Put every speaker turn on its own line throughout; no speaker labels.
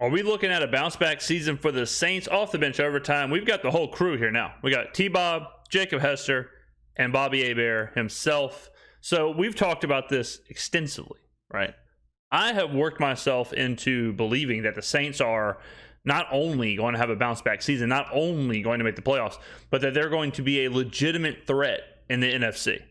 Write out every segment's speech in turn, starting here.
Are we looking at a bounce back season for the Saints? Off the bench overtime. We've got the whole crew here now. We got T-Bob, Jacob Hester, and Bobby Hebert himself. So we've talked about this extensively, right? I have worked myself into believing that the Saints are not only going to have a bounce back season, not only going to make the playoffs, but that they're going to be a legitimate threat in the NFC.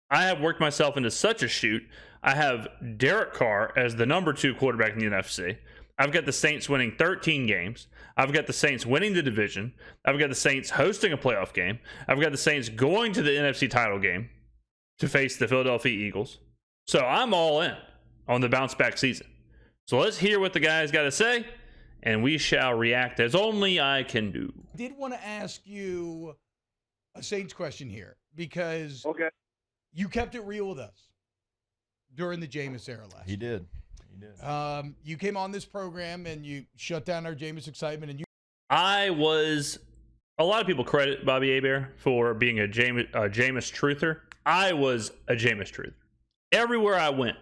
I have worked myself into such a shoot. I have Derek Carr as the number 2 quarterback in the NFC. I've got the Saints winning 13 games. I've got the Saints winning the division. I've got the Saints hosting a playoff game. I've got the Saints going to the NFC title game to face the Philadelphia Eagles. So I'm all in on the bounce back season. So let's hear what the guys got to say, and we shall react as only I can do.
I did want to ask you a Saints question here because you kept it real with us during the Jameis era last year.
He did.
You came on this program and you shut down our Jameis excitement. And
a lot of people credit Bobby Hebert for being a Jameis truther. I was a Jameis truther. Everywhere I went,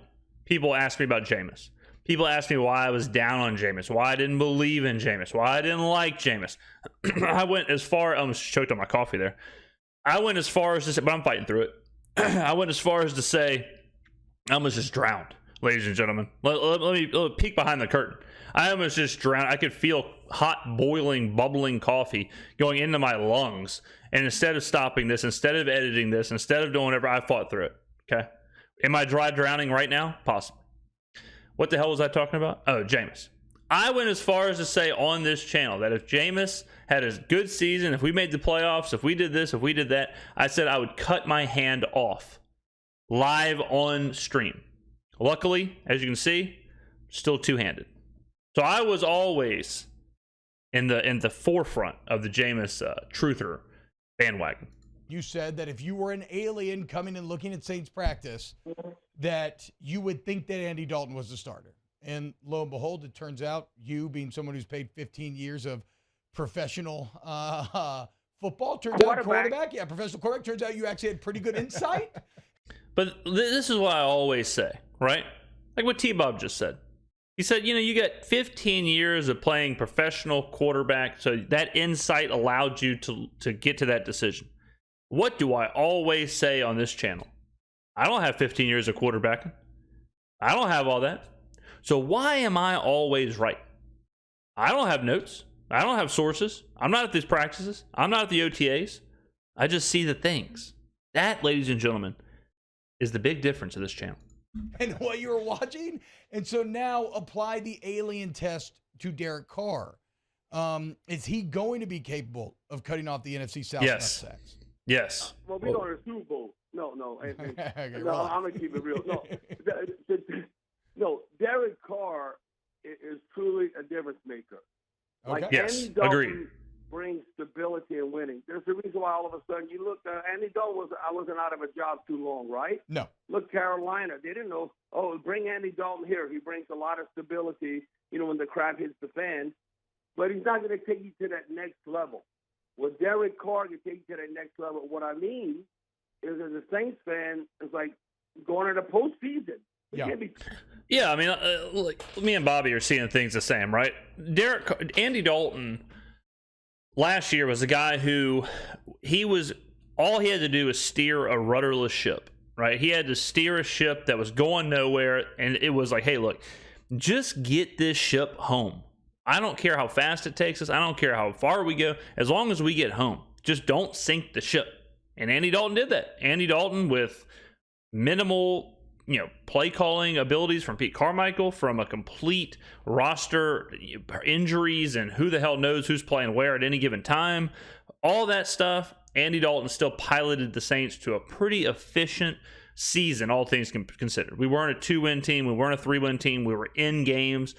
people asked me about Jameis. People asked me why I was down on Jameis, why I didn't believe in Jameis, why I didn't like Jameis. I went as far, I almost choked on my coffee there. I went as far as to say, but I'm fighting through it. I went as far as to say, I almost just drowned. Ladies and gentlemen, let me peek behind the curtain. I almost just drowned. I could feel hot, boiling, bubbling coffee going into my lungs. And instead of stopping this, instead of editing this, instead of doing whatever, I fought through it. Okay? Am I dry drowning right now? Possibly. What the hell was I talking about? Oh, Jameis. I went as far as to say on this channel that if Jameis had a good season, if we made the playoffs, if we did this, if we did that, I said I would cut my hand off live on stream. Luckily, as you can see, still two-handed. So I was always in the forefront of the Jameis truther bandwagon.
You said that if you were an alien coming and looking at Saints practice, that you would think that Andy Dalton was the starter. And lo and behold, it turns out you, being someone who's played 15 years of professional football, turns out quarterback. Yeah, professional quarterback. Turns out you actually had pretty good insight.
But this is what I always say, right? Like what T-Bob just said. He said, you got 15 years of playing professional quarterback, so that insight allowed you to get to that decision. What do I always say on this channel? I don't have 15 years of quarterbacking. I don't have all that. So why am I always right? I don't have notes. I don't have sources. I'm not at these practices. I'm not at the OTAs. I just see the things. That, ladies and gentlemen, is the big difference of this channel.
And what you were watching. And so now apply the alien test to Derek Carr. Is he going to be capable of cutting off the NFC South?
Yes.
Yes.
Well, we go to the Super Bowl. No.
Okay,
No, I'm going to keep it real. No, Derek Carr is truly a difference maker.
Okay.
Yes,
Andy Dalton
agreed.
brings stability and winning. There's a reason why all of a sudden you look. Andy Dalton wasn't out of a job too long, right?
No.
Look, Carolina, they didn't know. Oh, bring Andy Dalton here. He brings a lot of stability. When the crap hits the fan, but he's not going to take you to that next level. Well, Derek Carr can take you to that next level. What I mean is, as a Saints fan, it's like going to the postseason.
Yeah, I mean, like me and Bobby are seeing things the same, right? Andy Dalton last year was a guy who all he had to do was steer a rudderless ship, right? He had to steer a ship that was going nowhere, and it was like, hey, look, just get this ship home. I don't care how fast it takes us. I don't care how far we go. As long as we get home, just don't sink the ship. And Andy Dalton did that. Andy Dalton, with minimal play calling abilities from Pete Carmichael, from a complete roster, injuries, and who the hell knows who's playing where at any given time, all that stuff, Andy Dalton still piloted the Saints to a pretty efficient season, all things considered. We weren't a 2-win team. We weren't a 3-win team. We were in games.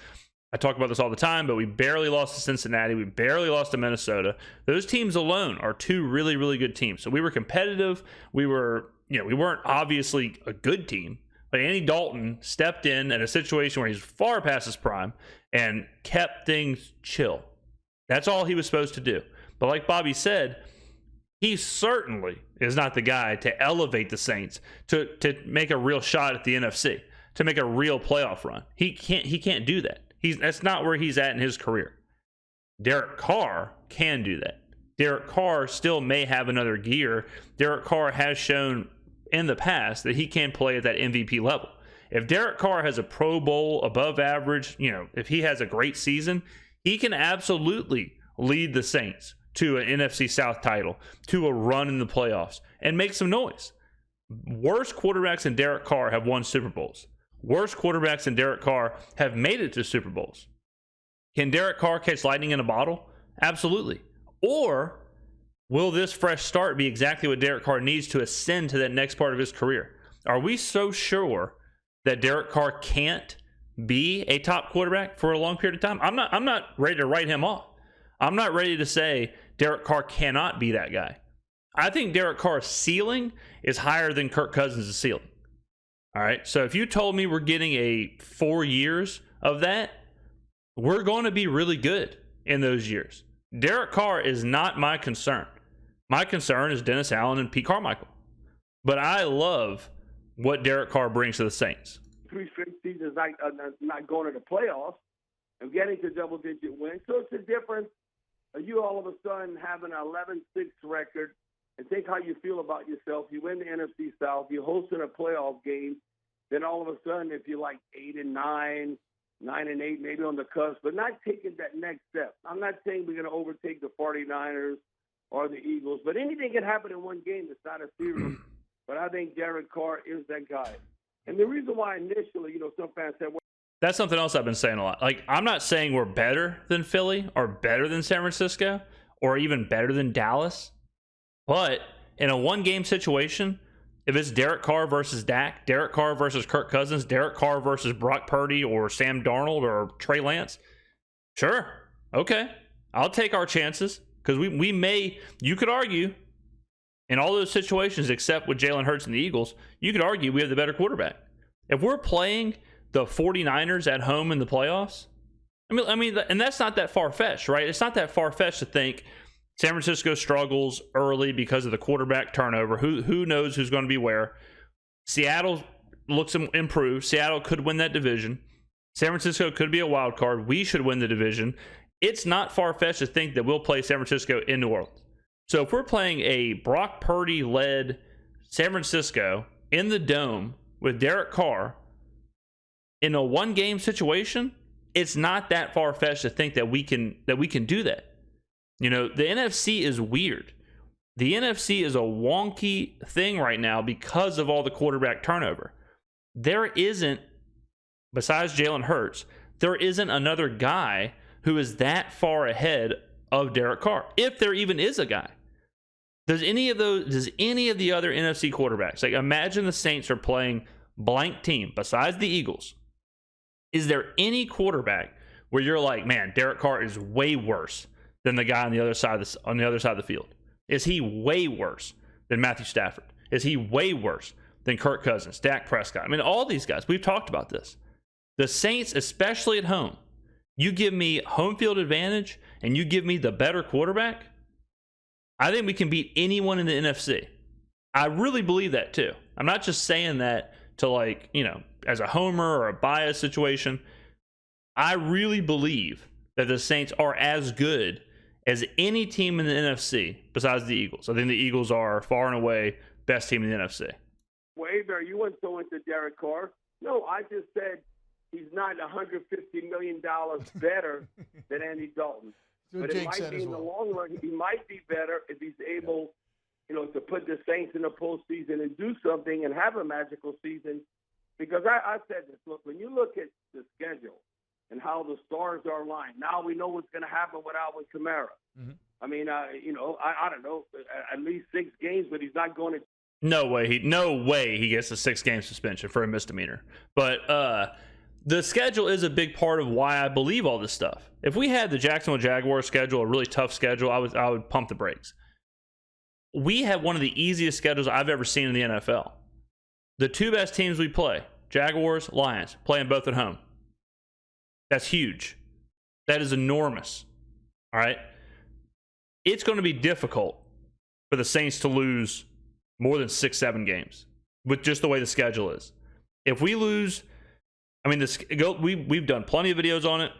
I talk about this all the time, but we barely lost to Cincinnati. We barely lost to Minnesota. Those teams alone are two really, really good teams. So we were competitive. We were, we weren't obviously a good team, but Andy Dalton stepped in at a situation where he's far past his prime and kept things chill. That's all he was supposed to do. But like Bobby said, he certainly is not the guy to elevate the Saints to make a real shot at the NFC, to make a real playoff run. He can't do that. That's not where he's at in his career. Derek Carr can do that. Derek Carr still may have another gear. Derek Carr has shown in the past that he can play at that MVP level. If Derek Carr has a Pro Bowl above average, if he has a great season, he can absolutely lead the Saints to an NFC South title, to a run in the playoffs, and make some noise. Worst quarterbacks than Derek Carr have won Super Bowls. Worst quarterbacks than Derek Carr have made it to Super Bowls. Can Derek Carr catch lightning in a bottle? Absolutely. Or will this fresh start be exactly what Derek Carr needs to ascend to that next part of his career? Are we so sure that Derek Carr can't be a top quarterback for a long period of time? I'm not ready to write him off. I'm not ready to say Derek Carr cannot be that guy. I think Derek Carr's ceiling is higher than Kirk Cousins' ceiling. All right. So if you told me we're getting 4 years of that, we're going to be really good in those years. Derek Carr is not my concern. My concern is Dennis Allen and Pete Carmichael. But I love what Derek Carr brings to the Saints.
3 straight seasons not going to the playoffs and getting to double-digit wins. So it's a difference. You all of a sudden have an 11-6 record, and think how you feel about yourself. You win the NFC South. You host in a playoff game. Then all of a sudden, if you're like 8-9, 9-8, maybe on the cusp, but not taking that next step. I'm not saying we're going to overtake the 49ers or the Eagles, but anything can happen in one game. It's not a series. But I think Derek Carr is that guy. And the reason why initially, some fans said, well,
that's something else I've been saying a lot. Like, I'm not saying we're better than Philly or better than San Francisco or even better than Dallas. But in a one-game situation, if it's Derek Carr versus Dak, Derek Carr versus Kirk Cousins, Derek Carr versus Brock Purdy or Sam Darnold or Trey Lance, sure, okay. I'll take our chances because we may, you could argue, in all those situations except with Jalen Hurts and the Eagles, you could argue we have the better quarterback. If we're playing the 49ers at home in the playoffs, I mean, and that's not that far-fetched, right? It's not that far-fetched to think San Francisco struggles early because of the quarterback turnover. Who knows who's going to be where? Seattle looks improved. Seattle could win that division. San Francisco could be a wild card. We should win the division. It's not far-fetched to think that we'll play San Francisco in New Orleans. So if we're playing a Brock Purdy-led San Francisco in the Dome with Derek Carr in a one-game situation, it's not that far-fetched to think that we can do that. The NFC is weird. The NFC is a wonky thing right now because of all the quarterback turnover. There isn't, besides Jalen Hurts, there isn't another guy who is that far ahead of Derek Carr, if there even is a guy. Does any of the other NFC quarterbacks, like imagine the Saints are playing blank team besides the Eagles. Is there any quarterback where you're like, man, Derek Carr is way worse than the guy on the other side of the field? Is he way worse than Matthew Stafford? Is he way worse than Kirk Cousins, Dak Prescott? I mean, all these guys, we've talked about this. The Saints, especially at home, you give me home field advantage and you give me the better quarterback, I think we can beat anyone in the NFC. I really believe that too. I'm not just saying that to as a homer or a bias situation. I really believe that the Saints are as good as any team in the NFC besides the Eagles. I think the Eagles are far and away best team in the NFC.
Well, Hebert, you weren't so into Derek Carr. No, I just said he's not $150 million better than Andy Dalton. But it might be in the long run, he might be better if he's able, to put the Saints in the postseason and do something and have a magical season. Because I said this, look, when you look at the schedule and how the stars are aligned, now we know what's going to happen with Alvin Kamara. Mm-hmm. I mean, I don't know, at least 6 games, but he's not going to.
No way he gets a 6-game suspension for a misdemeanor. But the schedule is a big part of why I believe all this stuff. If we had the Jacksonville Jaguars schedule, a really tough schedule, I would pump the brakes. We have one of the easiest schedules I've ever seen in the NFL. The 2 best teams we play, Jaguars, Lions, playing both at home. That's huge. That is enormous. All right? It's going to be difficult for the Saints to lose more than 6-7 games with just the way the schedule is. If we lose, I mean, we've done plenty of videos on it.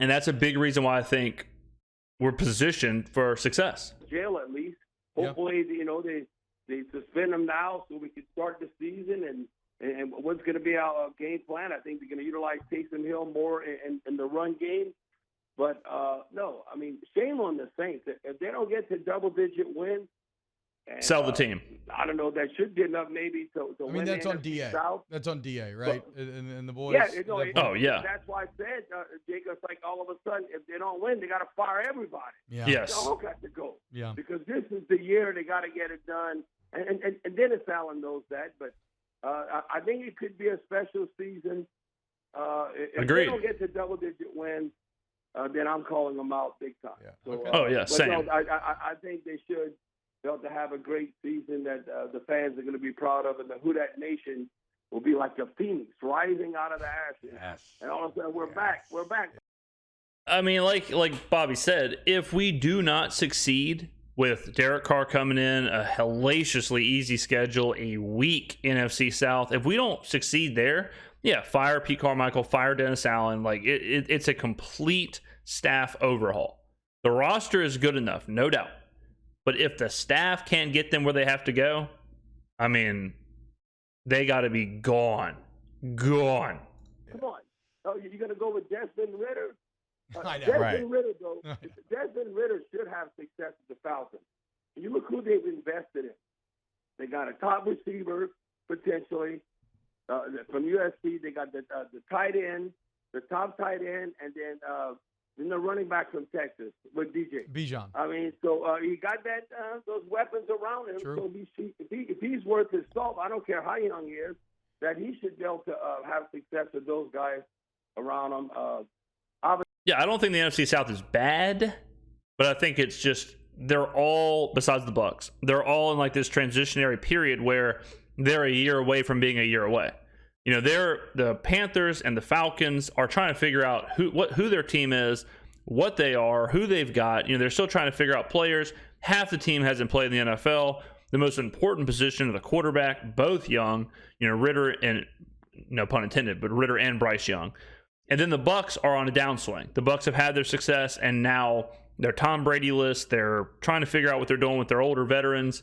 And that's a big reason why I think we're positioned for success.
Jail at least. Hopefully, they suspend him now so we can start the season. And what's going to be our game plan? I think they're going to utilize Taysom Hill more in the run game. But, no, I mean, shame on the Saints. If they don't get to double-digit wins,
sell the team.
I don't know. That should get enough maybe to win. I mean,
that's
the
on DA.
South.
That's on DA, right? And the boys.
Yeah.
Oh, yeah.
That's why I said, Jacob's like all of a sudden, if they don't win, they got to fire everybody.
Yeah.
Yes.
They all got to go.
Yeah.
Because this is the year they got to get it done. And Dennis Allen knows that. But I think it could be a special season. If
Agreed.
they don't get to double-digit wins, then I'm calling them out big time.
Yeah.
So,
Okay.
Oh, yeah, same.
No, I think they should. They'll have a great season that the fans are going to be proud of, and the Who Dat Nation will be like a phoenix rising out of the ashes.
Yes.
And all of a sudden, we're back. We're back.
I mean, like Bobby said, if we do not succeed with Derek Carr coming in, a hellaciously easy schedule, a weak NFC South, if we don't succeed there, yeah, fire Pete Carmichael, fire Dennis Allen. Like it's a complete staff overhaul. The roster is good enough, no doubt. But if the staff can't get them where they have to go, I mean, they got to be gone. Gone.
Come on. Oh, you're going to go with Desmond Ritter?
I know,
Desmond Ritter, though. Desmond Ritter should have success with the Falcons. You look who they've invested in. They got a top receiver, potentially, from USC. They got the tight end, the top tight end, and then the running back from Texas with
Bijan.
I mean, so he got that those weapons around him.
True.
So if he's worth his salt, I don't care how young he is, that he should be able to have success with those guys around him.
Yeah, I don't think the NFC South is bad, but I think it's just they're all, besides the Bucs, they're all in like this transitionary period where they're a year away from being a year away. You know, the Panthers and the Falcons are trying to figure out who their team is, what they are, who they've got. You know, they're still trying to figure out players. Half the team hasn't played in the NFL. The most important position of the quarterback, both young, you know, Ritter and, no pun intended, but Ritter and Bryce Young. And then the Bucs are on a downswing. The Bucs have had their success, and now they're Tom Brady-less. They're trying to figure out what they're doing with their older veterans.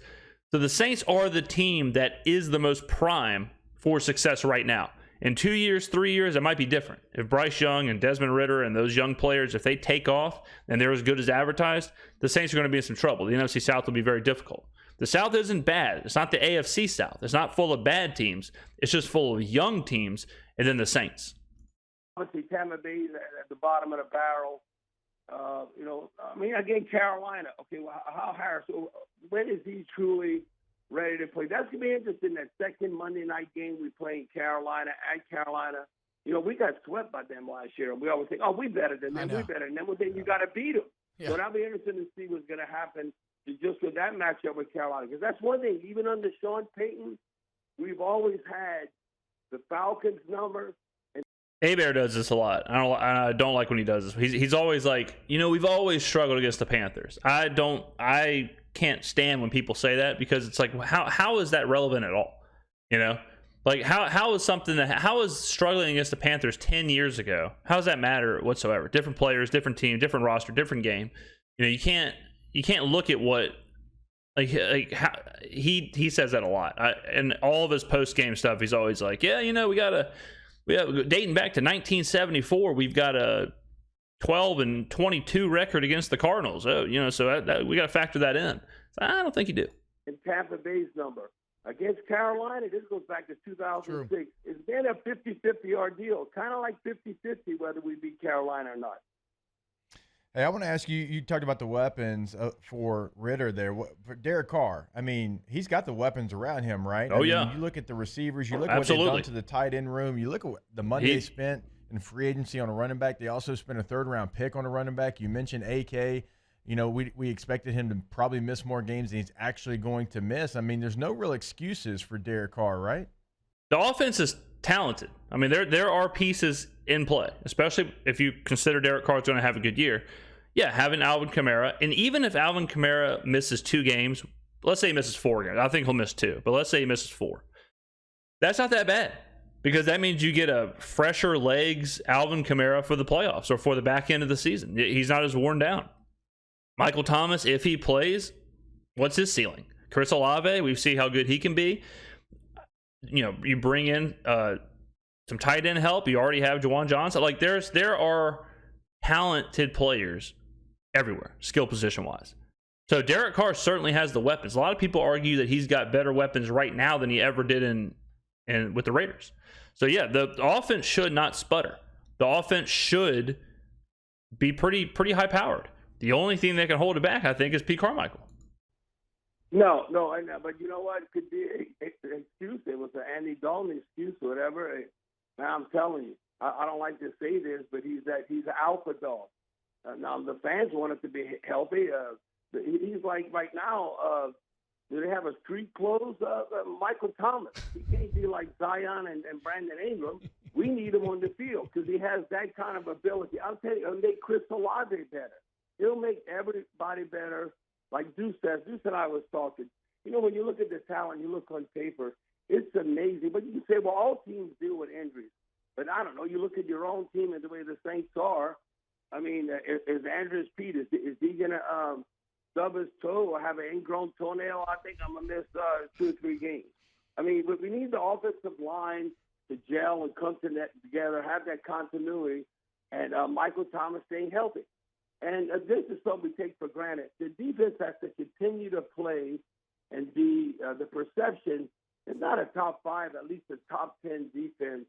So the Saints are the team that is the most prime for success right now. In 2 years, 3 years, it might be different. If Bryce Young and Desmond Ritter and those young players, if they take off and they're as good as advertised, the Saints are going to be in some trouble. The NFC South will be very difficult. The South isn't bad. It's not the AFC South. It's not full of bad teams. It's just full of young teams, and then the Saints.
Obviously, Tampa Bay at the bottom of the barrel. Again, Carolina. Okay, well, how Harris? When is he truly ready to play? That's going to be interesting. That second Monday night game we play in Carolina at Carolina. You know, we got swept by them last year. We always think, oh, we better than them. We better than them. Well, then you got to beat them. Yeah. So that'll be interesting to see what's going to happen just with that matchup with Carolina. Because that's one thing. Even under Sean Payton, we've always had the Falcons number.
Hebert does this a lot. I don't like when he does this. He's always like, you know, we've always struggled against the Panthers. I can't stand when people say that, because it's like, how is that relevant at all? You know, like how is struggling against the Panthers 10 years ago? How does that matter whatsoever? Different players, different team, different roster, different game. You know, you can't look at what like how he says that a lot. And all of his post game stuff, he's always like, yeah, you know, we have dating back to 1974, we've got a 12-22 record against the Cardinals. Oh, you know, so we got to factor that in. So I don't think you do.
And Tampa Bay's number against Carolina, this goes back to 2006. True. It's been a 50-50 ordeal, kind of like 50-50 whether we beat Carolina or not.
Hey, I want to ask you, you talked about the weapons for Ritter there. For Derek Carr, I mean, he's got the weapons around him, right?
Oh,
yeah. You look at the receivers. You look at what they've done to the tight end room. You look at what the money they spent in free agency on a running back. They also spent a third-round pick on a running back. You mentioned AK. You know, we expected him to probably miss more games than he's actually going to miss. I mean, there's no real excuses for Derek Carr, right?
The offense is talented. I mean, there are pieces in play, especially if you consider Derek Carr is going to have a good year. Yeah, having Alvin Kamara, and even if Alvin Kamara misses 2 games, let's say he misses 4 games. I think he'll miss 2, but let's say he misses 4. That's not that bad. because that means you get a fresher legs Alvin Kamara for the playoffs or for the back end of the season. He's not as worn down. Michael Thomas, if he plays, what's his ceiling? Chris Olave, we see how good he can be. You know, you bring in some tight end help. You already have Juwan Johnson. Like there are talented players everywhere, skill position wise. So Derek Carr certainly has the weapons. A lot of people argue that he's got better weapons right now than he ever did in with the Raiders. So yeah, the offense should not sputter. The offense should be pretty high powered. The only thing that can hold it back, I think, is Pete Carmichael.
No, I know, but you know what? It could be an excuse. It was an Andy Dalton excuse or whatever. Now I'm telling you, I don't like to say this, but he's an alpha dog. Now the fans want him to be healthy. He's like right now. Do they have a street clothes? Michael Thomas. He can't be like Zion and Brandon Ingram. We need him on the field because he has that kind of ability. I'll tell you, he'll make Chris Olave better. He'll make everybody better. Like Deuce says, Deuce and I was talking. You know, when you look at the talent, you look on paper, it's amazing. But you can say, well, all teams deal with injuries. But I don't know. You look at your own team and the way the Saints are. I mean, is Andrews Pete, is he going to stub his toe or have an ingrown toenail? I think I'm going to miss 2 or 3 games. I mean, but we need the offensive line to gel and come together, have that continuity, and Michael Thomas staying healthy. And this is something we take for granted. The defense has to continue to play and be the perception is not a top 5, at least a top 10 defense.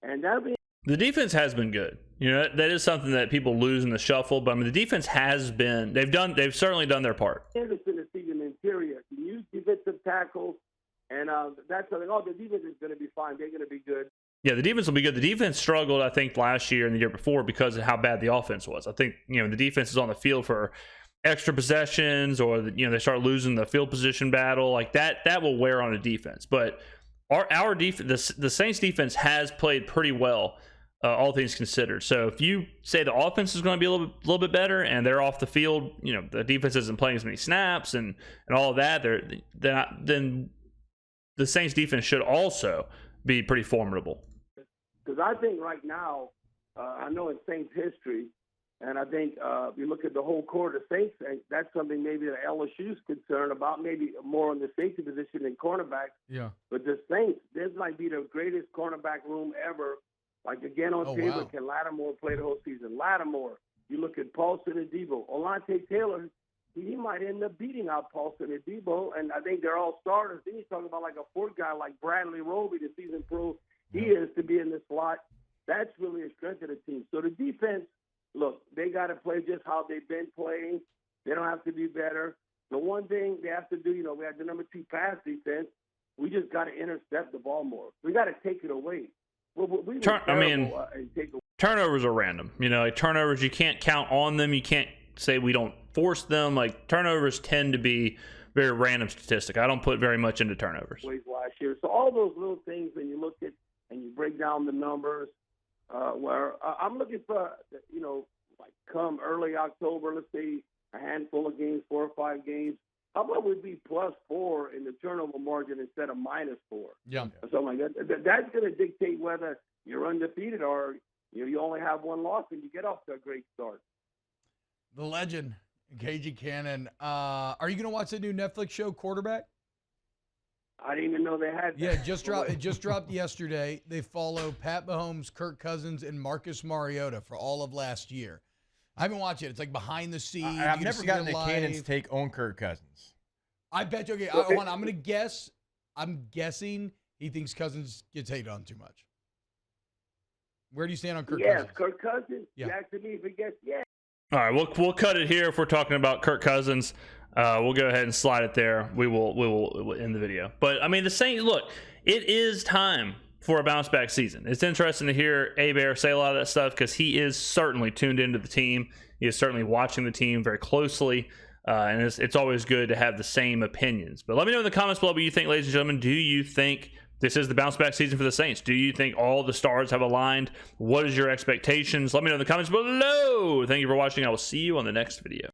And that'll be.
The defense has been good. You know, that is something that people lose in the shuffle. But I mean, the defense has been. They've certainly done their part.
Interesting to see an interior. You use defensive tackles, and that's something. Oh, the defense is going to be fine. They're going to be good.
Yeah, the defense will be good. The defense struggled, I think, last year and the year before because of how bad the offense was. I think, you know, the defense is on the field for extra possessions or, you know, they start losing the field position battle. Like that will wear on a defense. But our defense, the Saints defense has played pretty well, all things considered. So if you say the offense is going to be a little bit better and they're off the field, you know, the defense isn't playing as many snaps and all of that, then the Saints defense should also be pretty formidable.
Because I think right now, I know in Saints history, and I think if you look at the whole core of the Saints, that's something maybe that LSU's concerned about, maybe more on the safety position than cornerback.
Yeah.
But the Saints, this might be the greatest cornerback room ever. Like, again, on paper, wow. Can Lattimore play the whole season? Lattimore. You look at Paulson and Debo. Olante Taylor, he might end up beating out Paulson and Debo, and I think they're all starters. Then you're talking about like a 4th guy like Bradley Roby, the season pro. He is to be in the slot. That's really a strength of the team. So the defense, look, they got to play just how they've been playing. They don't have to be better. The one thing they have to do, you know, we have the number 2 pass defense. We just got to intercept the ball more. We got to take it away.
Turnovers are random. You know, like turnovers, you can't count on them. You can't say we don't force them. Like turnovers tend to be very random statistic. I don't put very much into turnovers.
Last year. So all those little things, when you look at and you break down the numbers, where I'm looking for, you know, like come early October, let's say a handful of games, 4 or 5 games. How about we be +4 in the turnover margin instead of -4?
Yeah.
Or something like that. That's going to dictate whether you're undefeated or you only have 1 loss and you get off to a great start.
The legend, KG Cannon. Are you going to watch the new Netflix show, Quarterback?
I didn't even know they had that.
Yeah, it just dropped yesterday. They follow Pat Mahomes, Kirk Cousins, and Marcus Mariota for all of last year. I haven't watched it. It's like behind the scenes.
I've never gotten the Cannon's take on Kirk Cousins.
I bet you. Okay, I'm going to guess. I'm guessing he thinks Cousins gets hated on too much. Where do you stand on Kirk Cousins?
Yes, Kirk Cousins.
Yeah.
You asking me if he gets, yeah.
All right, we'll cut it here if we're talking about Kirk Cousins. We'll go ahead and slide it there. We will end the video. But I mean, the Saints. Look, it is time for a bounce back season. It's interesting to hear Hebert say a lot of that stuff because he is certainly tuned into the team. He is certainly watching the team very closely, and it's always good to have the same opinions. But let me know in the comments below what you think, ladies and gentlemen. Do you think this is the bounce back season for the Saints? Do you think all the stars have aligned? What is your expectations? Let me know in the comments below. Thank you for watching. I will see you on the next video.